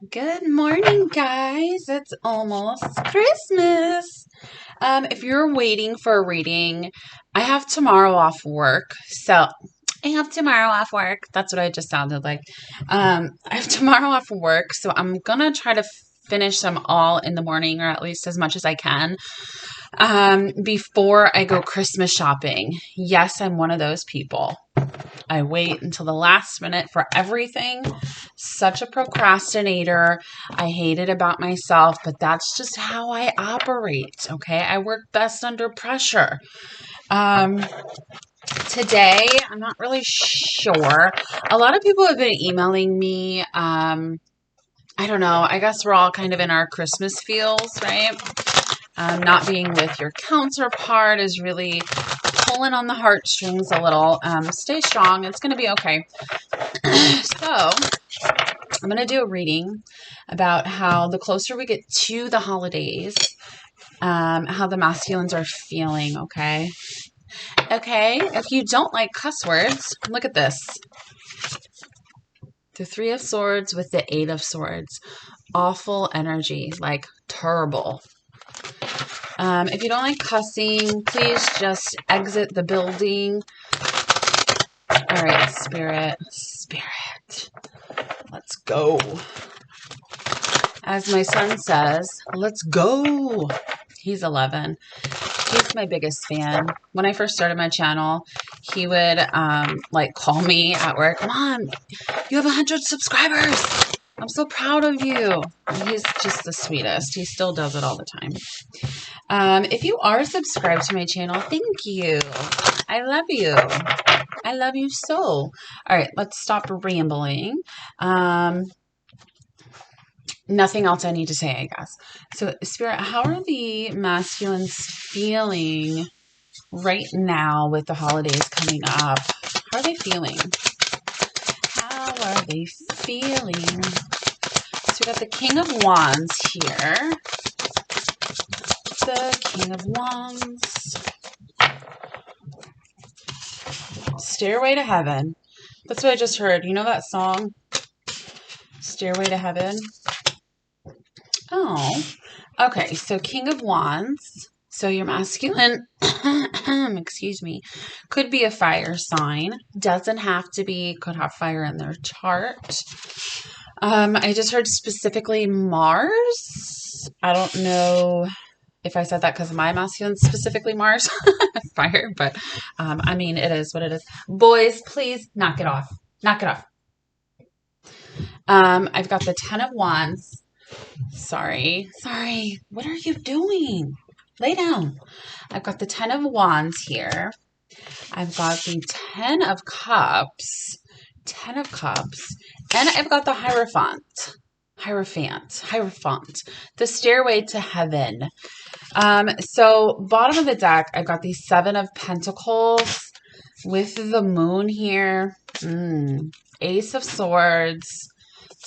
Good morning, guys. It's almost Christmas. If you're waiting for a reading, I have tomorrow off work. So I have tomorrow off work. That's what I just sounded like. I have tomorrow off work, so I'm gonna try to finish them all in the morning, or at least as much as I can, before I go Christmas shopping. Yes, I'm one of those people. I wait until the last minute for everything. Such a procrastinator. I hate it about myself, but that's just how I operate. Okay. I work best under pressure. Um, Today, I'm not really sure. A lot of people have been emailing me. I don't know. I guess we're all kind of in our Christmas feels, right? Not being with your counterpart is really pulling on the heartstrings a little. Stay strong. It's going to be okay. So, I'm going to do a reading about how the closer we get to the holidays, how the masculines are feeling, okay? Okay, if you don't like cuss words, look at this. The Three of Swords with the Eight of Swords. Awful energy, like terrible. If you don't like cussing, please just exit the building. All right, Spirit. Let's go. As my son says, let's go. He's 11. He's my biggest fan. When I first started my channel, he would call me at work. Mom, you have 100 subscribers. I'm so proud of you. And he's just the sweetest. He still does it all the time. If you are subscribed to my channel, thank you. I love you. I love you so. All right, let's stop rambling. Nothing else I need to say, I guess. So, Spirit, how are the masculines feeling right now with the holidays coming up? How are they feeling? How are they feeling? So, we got the King of Wands here. The King of Wands. Stairway to Heaven. That's what I just heard. You know that song? Stairway to Heaven? Oh, okay. So King of Wands. So your masculine, excuse me, could be a fire sign. Doesn't have to be. Could have fire in their chart. I just heard specifically Mars. I don't know if I said that because my masculine specifically Mars, fire, but I mean it is what it is. Boys, please knock it off. Knock it off. I've got the Ten of Wands. Sorry. What are you doing? Lay down. I've got the Ten of Wands here. I've got the Ten of Cups. And I've got the Hierophant. The Stairway to Heaven. So bottom of the deck, I've got the Seven of Pentacles with the Moon here. Ace of Swords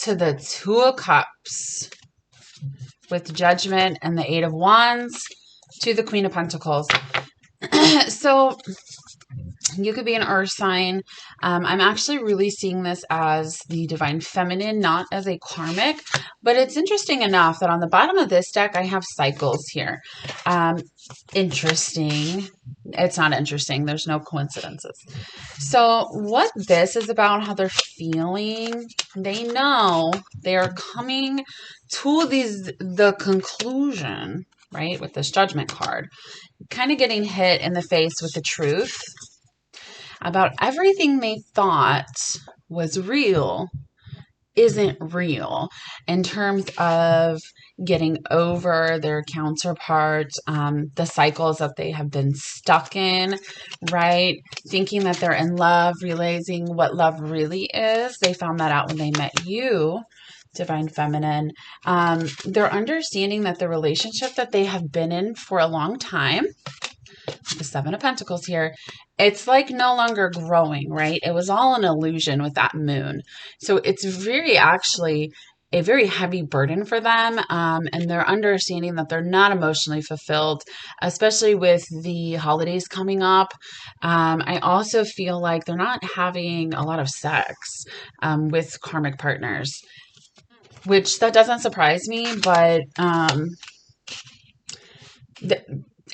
to the Two of Cups with Judgment and the Eight of Wands to the Queen of Pentacles. So you could be an earth sign. I'm actually really seeing this as the divine feminine, not as a karmic. But it's interesting enough that on the bottom of this deck, I have cycles here. Interesting. It's not interesting. There's no coincidences. So what this is about, how they're feeling, they know they are coming to the conclusion, right, with this Judgment card, kind of getting hit in the face with the truth about everything they thought was real isn't real in terms of getting over their counterparts, the cycles that they have been stuck in, right? Thinking that they're in love, realizing what love really is. They found that out when they met you, Divine Feminine. They're understanding that the relationship that they have been in for a long time, the Seven of Pentacles here, it's like no longer growing, right? It was all an illusion with that moon. So it's actually a very heavy burden for them. And they're understanding that they're not emotionally fulfilled, especially with the holidays coming up. I also feel like they're not having a lot of sex with karmic partners. which that doesn't surprise me, but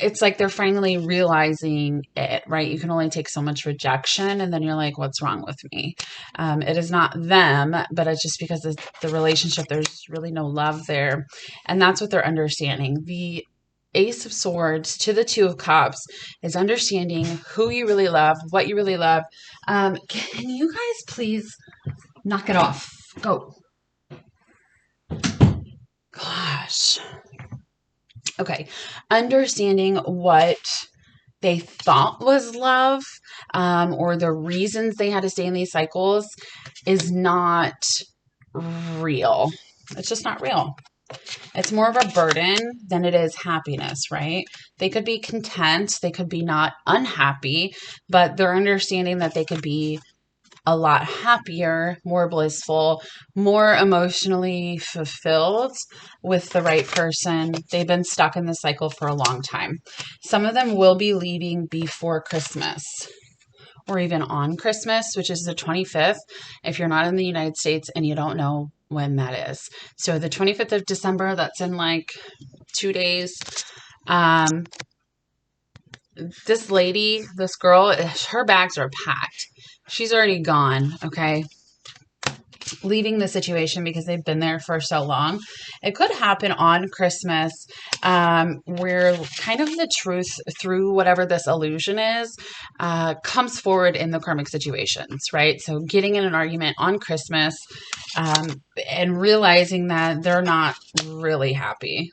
it's like they're finally realizing it, right? You can only take so much rejection, and then you're like, what's wrong with me? It is not them, but it's just because of the relationship, there's really no love there. And that's what they're understanding. The Ace of Swords to the Two of Cups is understanding who you really love, what you really love. Can you guys please knock it off? Go. Gosh. Okay. Understanding what they thought was love, or the reasons they had to stay in these cycles is not real. It's just not real. It's more of a burden than it is happiness, right? They could be content. They could be not unhappy, but they're understanding that they could be a lot happier, more blissful, more emotionally fulfilled with the right person. They've been stuck in this cycle for a long time. Some of them will be leaving before Christmas or even on Christmas, which is the 25th, if you're not in the United States and you don't know when that is. So the 25th of December, that's in like 2 days. This lady, this girl, her bags are packed. She's already gone, okay? Leaving the situation because they've been there for so long. It could happen on Christmas, where kind of the truth through whatever this illusion is comes forward in the karmic situations, right? So getting in an argument on Christmas, and realizing that they're not really happy.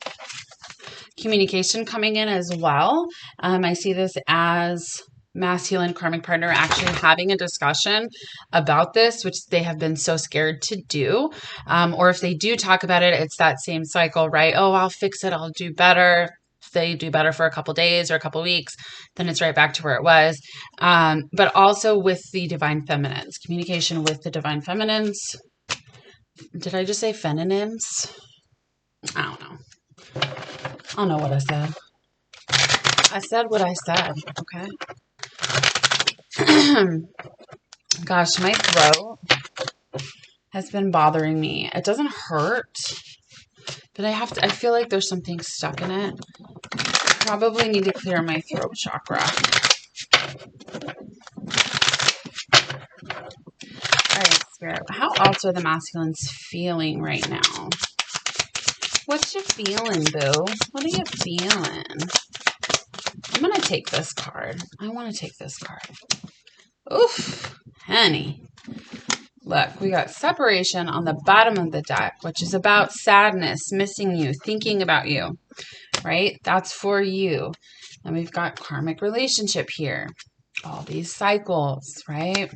Communication coming in as well. I see this as masculine karmic partner actually having a discussion about this, which they have been so scared to do. Or if they do talk about it, it's that same cycle, right? Oh, I'll fix it. I'll do better. If they do better for a couple days or a couple weeks, then it's right back to where it was. But also with the divine feminines, communication with the divine feminines. Did I just say feminines? I don't know. I don't know what I said. I said what I said, okay? Gosh, my throat has been bothering me. It doesn't hurt, but I feel like there's something stuck in it. Probably need to clear my throat chakra. All right, Spirit. How else are the masculines feeling right now? What you feeling, boo? What are you feeling? I'm going to take this card. I want to take this card. Oof, honey. Look, we got separation on the bottom of the deck, which is about sadness, missing you, thinking about you, right? That's for you. And we've got karmic relationship here. All these cycles, right?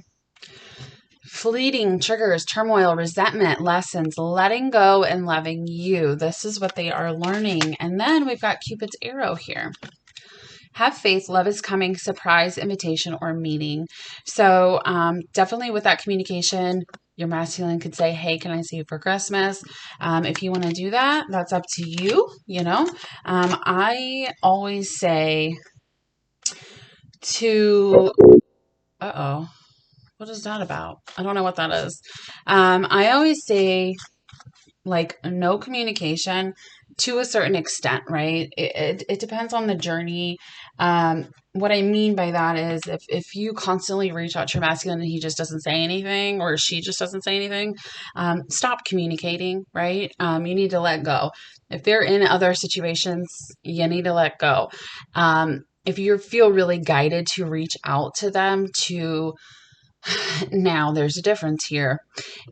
Fleeting triggers, turmoil, resentment, lessons, letting go and loving you. This is what they are learning. And then we've got Cupid's arrow here. Have faith, love is coming, surprise, invitation, or meeting. So definitely with that communication, your masculine could say, hey, can I see you for Christmas? If you want to do that, that's up to you, you know. I always say to, what is that about? I don't know what that is. I always say, like, no communication to a certain extent, right? It depends on the journey. What I mean by that is if you constantly reach out to your masculine and he just doesn't say anything, or she just doesn't say anything, stop communicating, right? You need to let go. If they're in other situations, you need to let go. If you feel really guided to reach out to them, now there's a difference here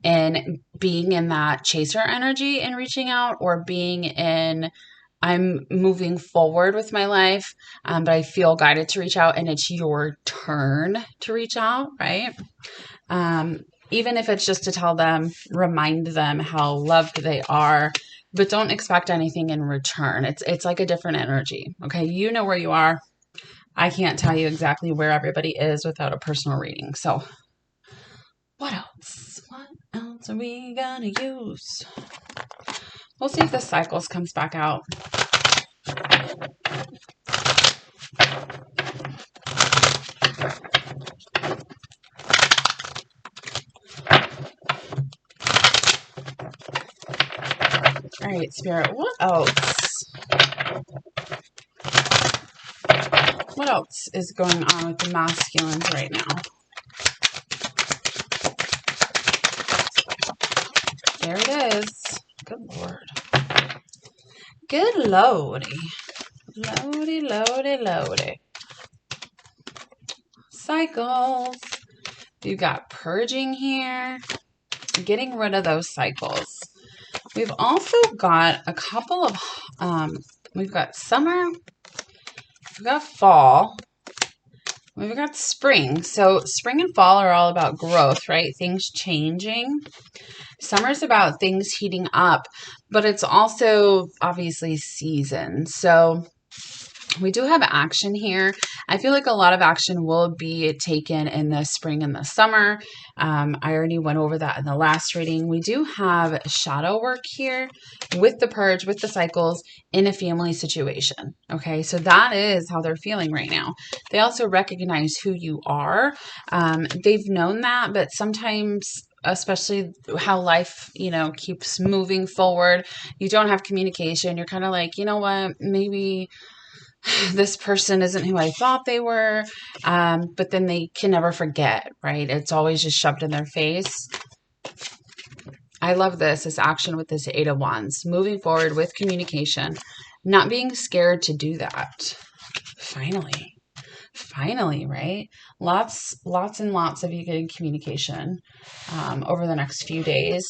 in being in that chaser energy and reaching out, or being in, I'm moving forward with my life, but I feel guided to reach out and it's your turn to reach out, right? Even if it's just to tell them, remind them how loved they are, but don't expect anything in return. It's like a different energy, okay? You know where you are. I can't tell you exactly where everybody is without a personal reading. So what else? What else are we gonna use? We'll see if the cycles comes back out. All right, Spirit, what else? What else is going on with the masculines right now? There it is. Good Lord. Good Lordy. Lordy, Lordy, Lordy. Cycles. You've got purging here. Getting rid of those cycles. We've also got a couple of, we've got summer, we've got fall, we've got spring. So spring and fall are all about growth, right? Things changing. Summer's about things heating up, but it's also obviously season. So we do have action here. I feel like a lot of action will be taken in the spring and the summer. I already went over that in the last reading. We do have shadow work here with the purge, with the cycles in a family situation. Okay, so that is how they're feeling right now. They also recognize who you are. They've known that, but sometimes, especially how life, keeps moving forward, you don't have communication. You're kind of like, you know what, maybe this person isn't who I thought they were, but then they can never forget, right? It's always just shoved in their face. I love this action with this Eight of Wands, moving forward with communication, not being scared to do that. Finally, right? Lots and lots of you getting communication over the next few days.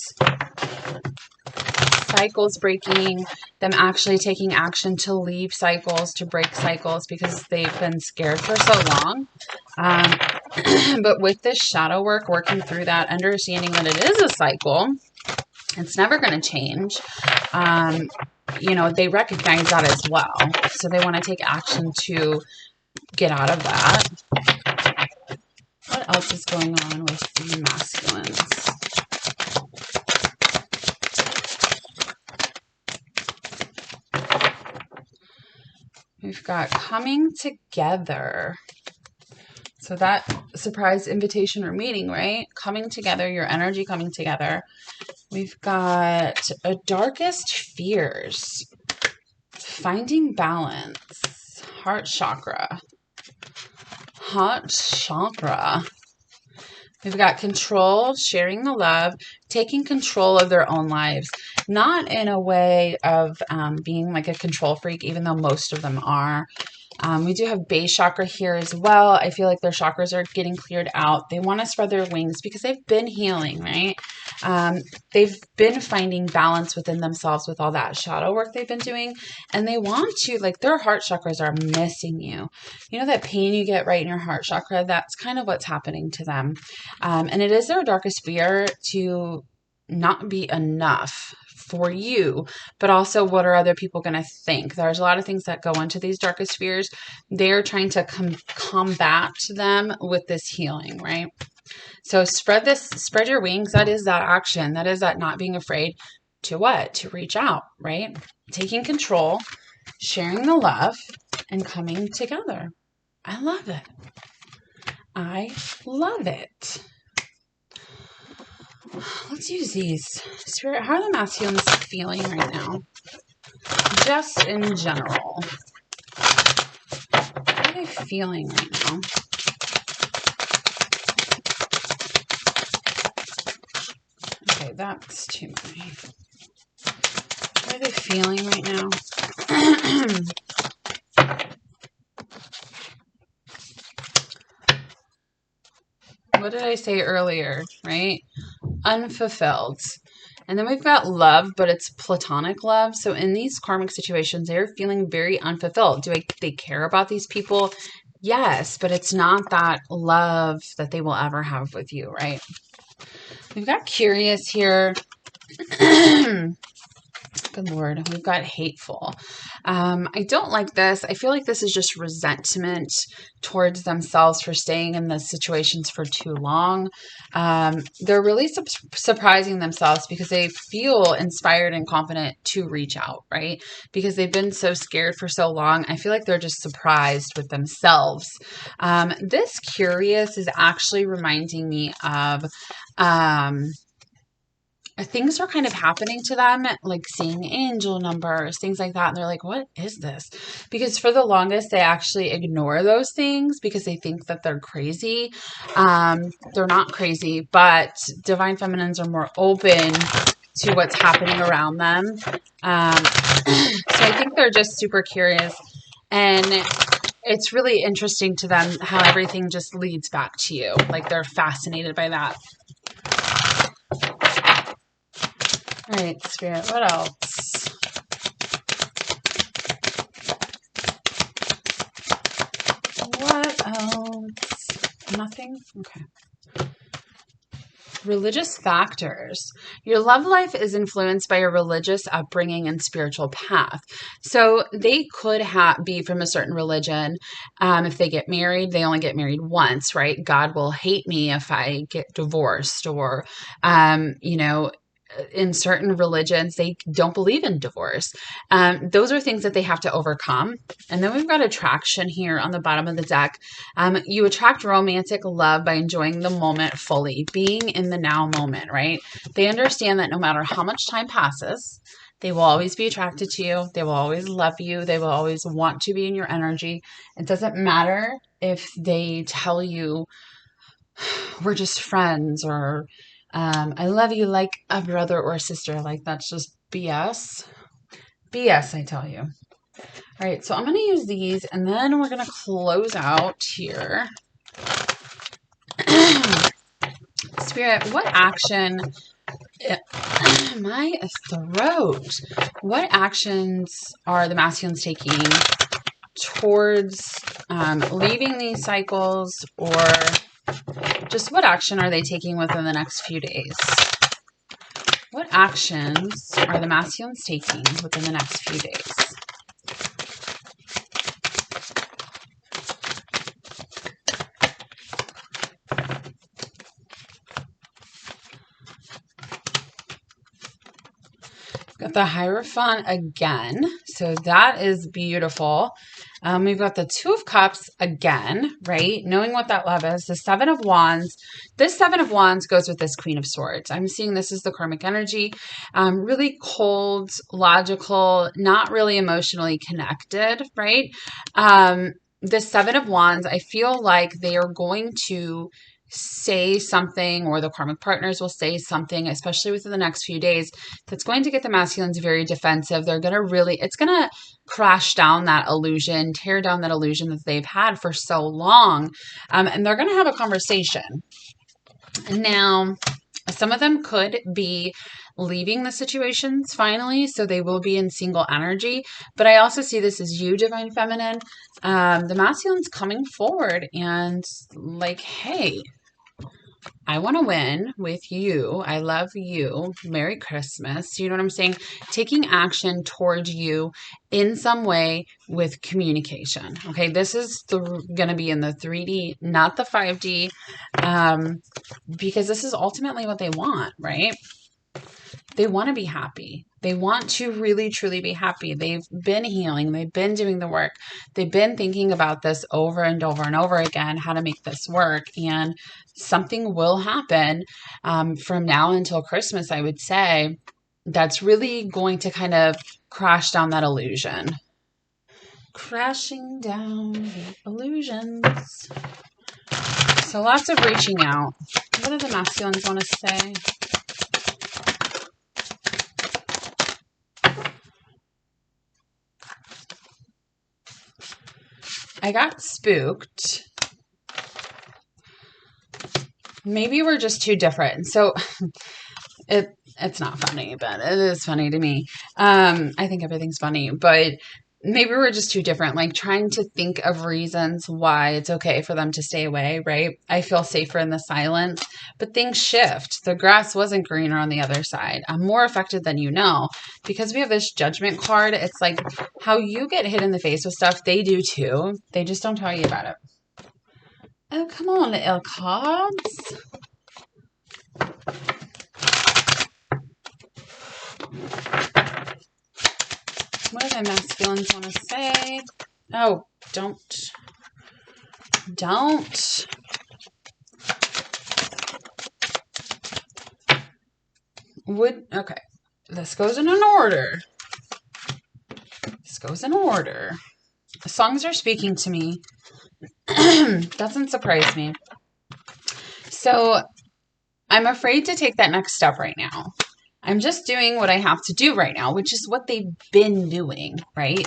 Cycles breaking, them actually taking action to leave cycles, to break cycles because they've been scared for so long. But with this shadow work, working through that, understanding that it is a cycle, it's never going to change. They recognize that as well. So they want to take action to get out of that. What else is going on with the masculines? We've got coming together. So that surprise invitation or meeting, right? Coming together, your energy coming together. We've got a darkest fears. Finding balance. Heart chakra. We've got control, sharing the love, taking control of their own lives. Not in a way of being like a control freak, even though most of them are. We do have base chakra here as well. I feel like their chakras are getting cleared out. They want to spread their wings because they've been healing, right? They've been finding balance within themselves with all that shadow work they've been doing. And they want to, like, their heart chakras are missing you. You know that pain you get right in your heart chakra? That's kind of what's happening to them. And it is their darkest fear to not be enough for you, but also what are other people going to think? There's a lot of things that go into these darkest fears. They're trying to combat them with this healing, right? So spread your wings. That is that action. That is that not being afraid to what? To reach out, right? Taking control, sharing the love, and coming together. I love it. I love it. Let's use these. Spirit, how are the masculines feeling right now? Just in general. How are they feeling right now? Okay, that's too many. How are they feeling right now? What did I say earlier, right? Unfulfilled. And then we've got love, but it's platonic love. So in these karmic situations, they're feeling very unfulfilled. They care about these people? Yes, but it's not that love that they will ever have with you, right? We've got curious here. Good Lord. We've got hateful. I don't like this. I feel like this is just resentment towards themselves for staying in the situations for too long. They're really surprising themselves because they feel inspired and confident to reach out, right? Because they've been so scared for so long. I feel like they're just surprised with themselves. This curious is actually reminding me of things are kind of happening to them, like seeing angel numbers, things like that. And they're like, what is this? Because for the longest, they actually ignore those things because they think that they're crazy. They're not crazy, but divine feminines are more open to what's happening around them. So I think they're just super curious. And it's really interesting to them how everything just leads back to you. Like they're fascinated by that. All right, Spirit, what else? What else? Nothing? Okay. Religious factors. Your love life is influenced by your religious upbringing and spiritual path. So they could be from a certain religion. If they get married, they only get married once, right? God will hate me if I get divorced, or, in certain religions, they don't believe in divorce. Those are things that they have to overcome. And then we've got attraction here on the bottom of the deck. You attract romantic love by enjoying the moment fully, being in the now moment, right? They understand that no matter how much time passes, they will always be attracted to you. They will always love you. They will always want to be in your energy. It doesn't matter if they tell you we're just friends, or I love you like a brother or a sister. Like, that's just BS. BS, I tell you. All right, so I'm going to use these, and then we're going to close out here. Spirit, what action... my throat. What actions are the masculines taking towards leaving these cycles, or just what action are they taking within the next few days? What actions are the masculines taking within the next few days? Got the Hierophant again. So that is beautiful. We've got the Two of Cups again, right? Knowing what that love is. The Seven of Wands. This Seven of Wands goes with this Queen of Swords. I'm seeing this as the karmic energy. Really cold, logical, not really emotionally connected, right? The Seven of Wands, I feel like they are going to say something, or the karmic partners will say something, especially within the next few days, that's going to get the masculines very defensive. They're going to it's going to crash down that illusion, tear down that illusion that they've had for so long. And they're going to have a conversation. Now, some of them could be leaving the situations finally, so they will be in single energy. But I also see this as you, Divine Feminine. The masculine's coming forward and like, hey, I want to win with you. I love you. Merry Christmas. You know what I'm saying? Taking action towards you in some way with communication. Okay, this is going to be in the 3D, not the 5D, because this is ultimately what they want, right? They want to be happy. They want to really, truly be happy. They've been healing. They've been doing the work. They've been thinking about this over and over and over again, how to make this work. And something will happen from now until Christmas, I would say, that's really going to kind of crash down that illusion. Crashing down the illusions. So lots of reaching out. What do the masculines want to say? I got spooked. Maybe we're just too different. So it's not funny, but it is funny to me. I think everything's funny, but maybe we're just too different. Like trying to think of reasons why it's okay for them to stay away, right? I feel safer in the silence, but things shift. The grass wasn't greener on the other side. I'm more affected than you know, because we have this Judgment card. It's like how you get hit in the face with stuff, they do too. They just don't tell you about it. Oh, come on, little cards. What do the masculines want to say? Oh, don't. Okay, this goes in an order. This goes in order. The songs are speaking to me. Doesn't surprise me. So I'm afraid to take that next step right now. I'm just doing what I have to do right now, which is what they've been doing, right?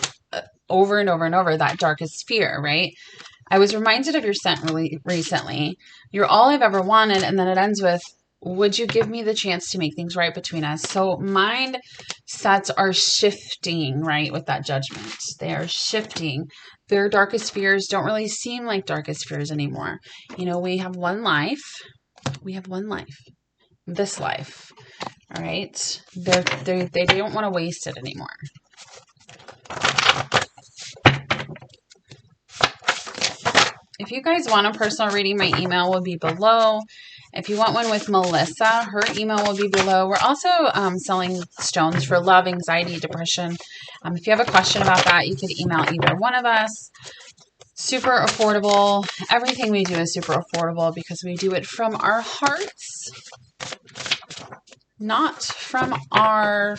Over and over and over, that darkest fear, right? I was reminded of your scent really recently. You're all I've ever wanted, and then it ends with, would you give me the chance to make things right between us? So mindsets are shifting, right, with that judgment. They are shifting. Their darkest fears don't really seem like darkest fears anymore. You know, we have one life. We have one life. This life. All right? They don't want to waste it anymore. If you guys want a personal reading, my email will be below. If you want one with Melissa, her email will be below. We're also selling stones for love, anxiety, depression. If you have a question about that, you could email either one of us. Super affordable. Everything we do is super affordable because we do it from our hearts, not from our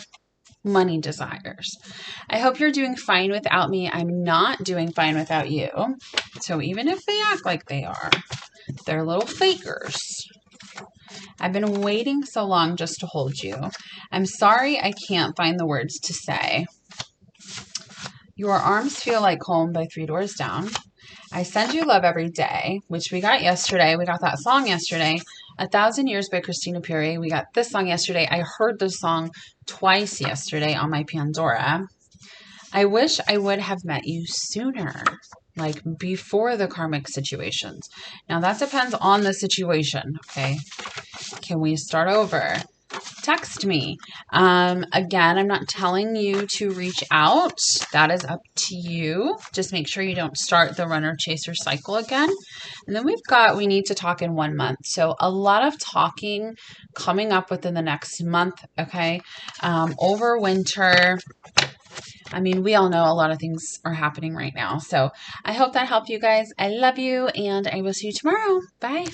money desires. I hope you're doing fine without me. I'm not doing fine without you. So even if they act like they are, they're little fakers. I've been waiting so long just to hold you. I'm sorry I can't find the words to say. Your arms feel like home by 3 Doors Down. I send you love every day, which we got yesterday. We got that song yesterday. 1,000 Years by Christina Perri. We got this song yesterday. I heard this song twice yesterday on my Pandora. I wish I would have met you sooner, like before the karmic situations. Now that depends on the situation, okay? Can we start over? Text me. Again, I'm not telling you to reach out. That is up to you. Just make sure you don't start the runner chaser cycle again. And then we need to talk in 1 month. So a lot of talking coming up within the next month, okay? Over winter. I mean, we all know a lot of things are happening right now. So I hope that helped you guys. I love you, and I will see you tomorrow. Bye.